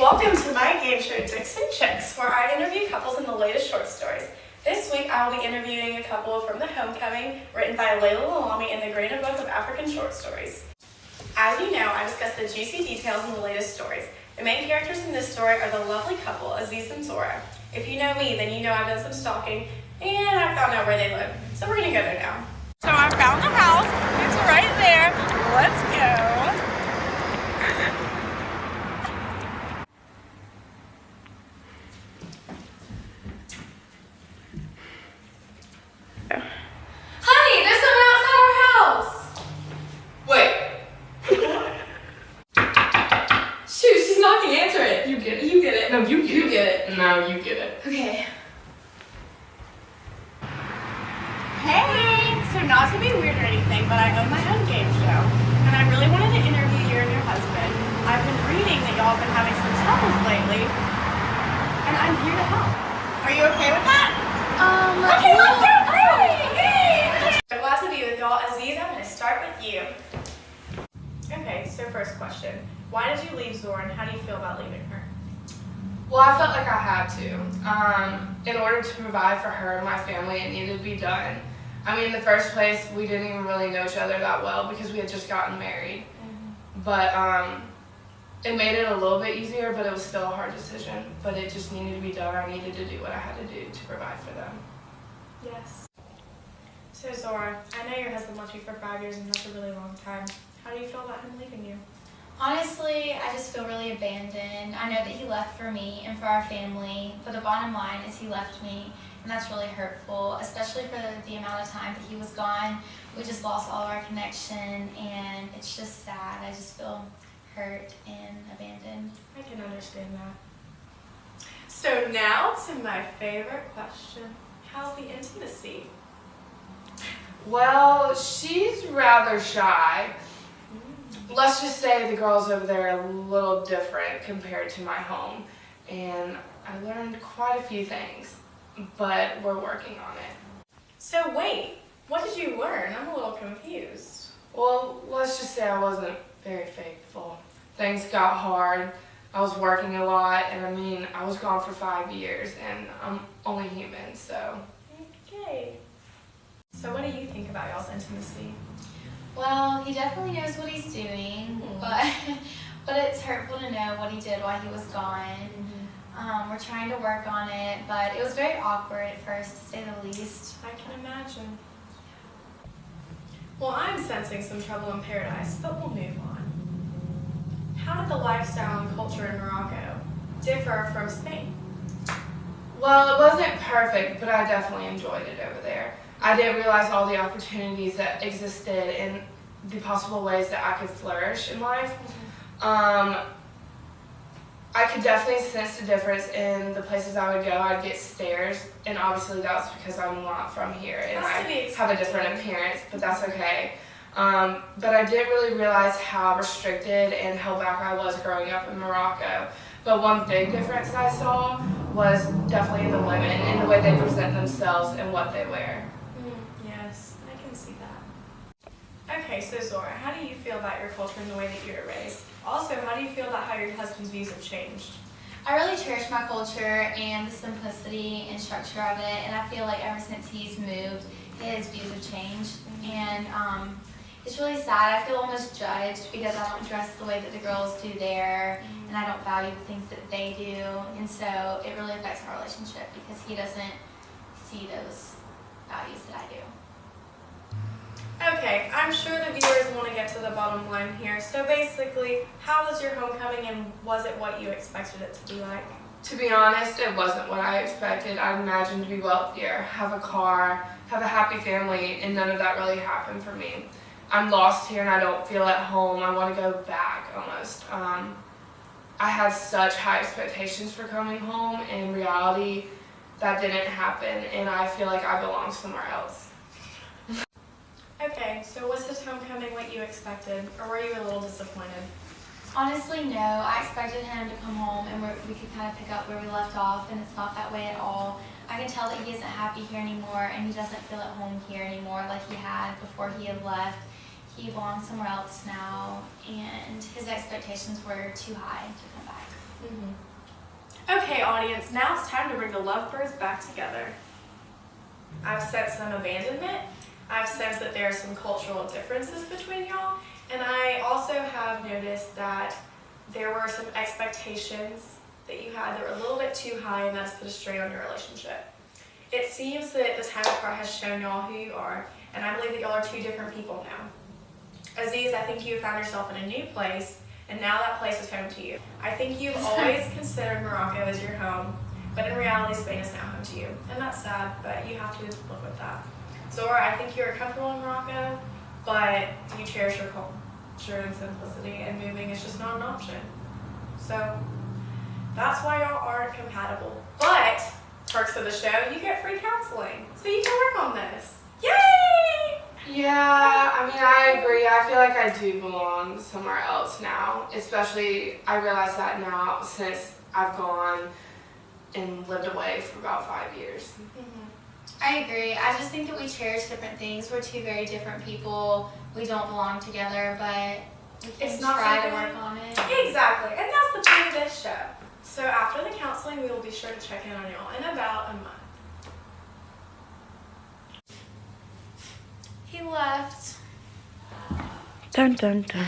Welcome to my game show, Dicks and Chicks, where I interview couples in the latest short stories. This week, I will be interviewing a couple from The Homecoming, written by Layla Lalami in the Greater Book of African Short Stories. As you know, I discuss the juicy details in the latest stories. The main characters in this story are the lovely couple, Aziz and Zora. If you know me, then you know I've done some stalking, and I found out where they live. So we're gonna go there now. So I found the house. It's right there. Let's go. Honey, there's someone outside our house! Wait. Shoot, she's knocking. Answer it. You get it. You get it. No, you get it. No, you get it. Okay. Hey! So not to be weird or anything, but I own my own game show, and I really wanted to interview you and your husband. I've been reading that y'all have been having some troubles lately, and I'm here to help. Are you okay with that? Okay, let's go! Hey! So glad to be with y'all. Aziz, I'm going to start with you. Okay, so first question. Why did you leave Zora, and how do you feel about leaving her? Well, I felt like I had to. In order to provide for her and my family, it needed to be done. I mean, in the first place, we didn't even really know each other that well because we had just gotten married. But it made it a little bit easier, but it was still a hard decision. But it just needed to be done. I needed to do what I had to do to provide for them. Yes. So Zora, I know your husband left you for 5 years, and that's a really long time. How do you feel about him leaving you? Honestly, I just feel really abandoned. I know that he left for me and for our family, but the bottom line is he left me, and that's really hurtful, especially for the amount of time that he was gone. We just lost all of our connection, and it's just sad. I just feel hurt and abandoned. I can understand that. So now to my favorite question. How's the intimacy? Well, she's rather shy. Let's just say the girls over there are a little different compared to my home. And I learned quite a few things, but we're working on it. So wait, what did you learn? I'm a little confused. Well, let's just say I wasn't very faithful. Things got hard. I was working a lot, and I mean, I was gone for 5 years, and I'm only human, so. Okay. So what do you think about y'all's intimacy? Well, he definitely knows what he's doing, but it's hurtful to know what he did while he was gone. We're trying to work on it, but it was very awkward at first, to say the least. I can imagine. Well, I'm sensing some trouble in paradise, but we'll move on. How did the lifestyle and culture in Morocco differ from Spain? Well, it wasn't perfect, but I definitely enjoyed it over there. I didn't realize all the opportunities that existed and the possible ways that I could flourish in life. I could definitely sense the difference in the places I would go. I'd get stares, and obviously that's because I'm not from here and I have a different appearance, but that's okay. But I didn't really realize how restricted and held back I was growing up in Morocco. But one big difference I saw was definitely the women and the way they present themselves and what they wear. Yes, I can see that. Okay, so Zora, how do you feel about your culture and the way that you were raised? Also, how do you feel about how your husband's views have changed? I really cherish my culture and the simplicity and structure of it, and I feel like ever since he's moved, his views have changed. And it's really sad. I feel almost judged because I don't dress the way that the girls do there, and I don't value the things that they do, and so it really affects our relationship because he doesn't see those values that I do. Okay, I'm sure the viewers want to get to the bottom line here. So basically, how was your homecoming, and was it what you expected it to be like? To be honest, it wasn't what I expected. I imagined to be wealthier, have a car, have a happy family, and none of that really happened for me. I'm lost here and I don't feel at home. I want to go back almost. I had such high expectations for coming home, and in reality, that didn't happen, and I feel like I belong somewhere else. Okay, so was his homecoming what you expected, or were you a little disappointed? Honestly, no. I expected him to come home and we could kind of pick up where we left off, and it's not that way at all. I can tell that he isn't happy here anymore, and he doesn't feel at home here anymore like he had before he had left. belongs somewhere else now, and his expectations were too high to come back. Okay, audience, now it's time to bring the lovebirds back together. I've sensed some abandonment. I've sensed that there are some cultural differences between y'all. And I also have noticed that there were some expectations that you had that were a little bit too high, and that's put a strain on your relationship. It seems that the time apart has shown y'all who you are, and I believe that y'all are two different people now. Aziz, I think you have found yourself in a new place, and now that place is home to you. I think you've always considered Morocco as your home, but in reality, Spain is now home to you. And that's sad, but you have to live with that. Zora, I think you're comfortable in Morocco, but you cherish your culture and simplicity, and moving is just not an option. So that's why y'all aren't compatible. But perks of the show, you get free counseling, so you can work on this. Yay! Yeah, I mean, I agree. I feel like I do belong somewhere else now. Especially, I realize that now since I've gone and lived away for about 5 years. I agree. I just think that we cherish different things. We're two very different people. We don't belong together, but we can try to work on it. Exactly, and that's the point of this show. So after the counseling, we will be sure to check in on y'all in about a month. He left. Dun dun dun.